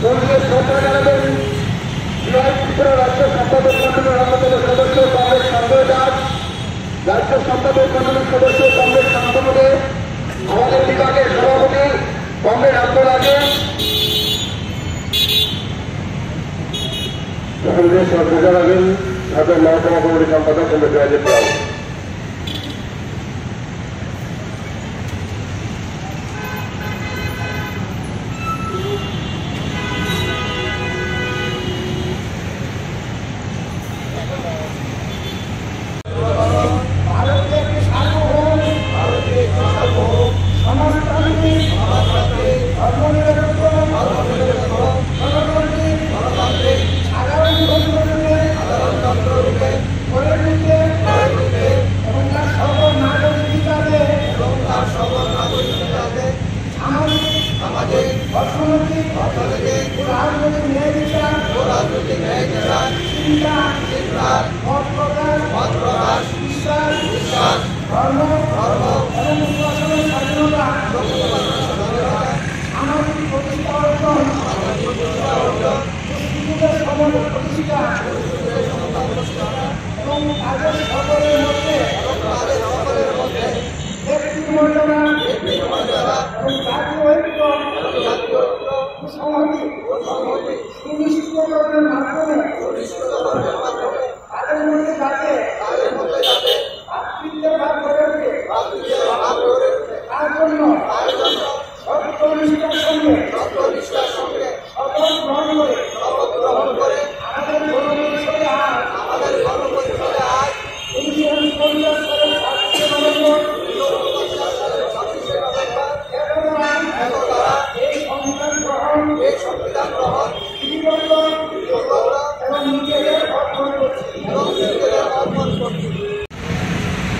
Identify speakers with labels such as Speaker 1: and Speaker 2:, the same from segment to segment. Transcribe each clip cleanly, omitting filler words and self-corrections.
Speaker 1: শ্রদ্ধা জানাবেন ত্রিপুরা রাজ্য সম্পাদক মন্ডলের অন্যতম সদস্য কংগ্রেস সঞ্জয় দাস, রাজ্য সম্পাদক মন্ডলের সদস্য কংগ্রেস শান্তনু দে, আমাদের বিভাগের সভাপতি কংগ্রেস আব্দুল আজিজ। শ্রদ্ধা জানাবেন ঢাকার মহকুমা কমিটির সম্পাদক কংগ্রেস রাজীব রাও।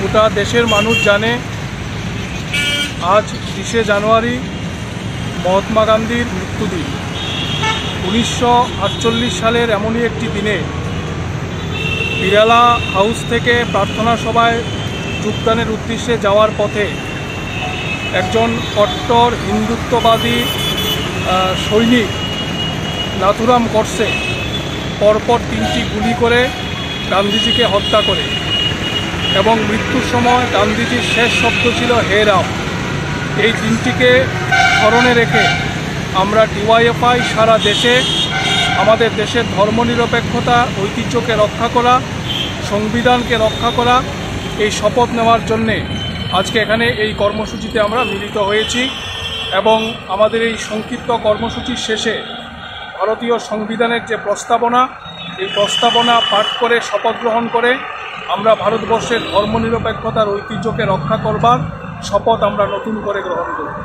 Speaker 2: গোটা দেশের মানুষ জানে আজ 30শে জানুয়ারি মহাত্মা গান্ধীর মৃত্যুদিন। 1948 সালের এমনই একটি দিনে বিড়ালা হাউস থেকে প্রার্থনা সভায় যোগদানের উদ্দেশ্যে যাওয়ার পথে একজন কট্টর হিন্দুত্ববাদী সৈনিক নাথুরাম গডসে পরপর 3টি গুলি করে গান্ধীজিকে হত্যা করে এবং মৃত্যুর সময় গান্ধীজির শেষ শব্দ ছিল হে রাম। এই দিনটিকে স্মরণে রেখে আমরা ডিওয়াইএফআই সারা দেশে আমাদের দেশের ধর্মনিরপেক্ষতা ঐতিহ্যকে রক্ষা করা, সংবিধানকে রক্ষা করা এই শপথ নেওয়ার জন্যে আজকে এখানে এই কর্মসূচিতে আমরা মিলিত হয়েছি এবং আমাদের এই সংক্ষিপ্ত কর্মসূচির শেষে ভারতীয় সংবিধানের যে প্রস্তাবনা, এই প্রস্তাবনা পাঠ করে শপথ গ্রহণ করে আমরা ভারতবর্ষের ধর্মনিরপেক্ষতার ঐতিহ্যকে রক্ষা করবার শপথ আমরা নতুন করে গ্রহণ করব।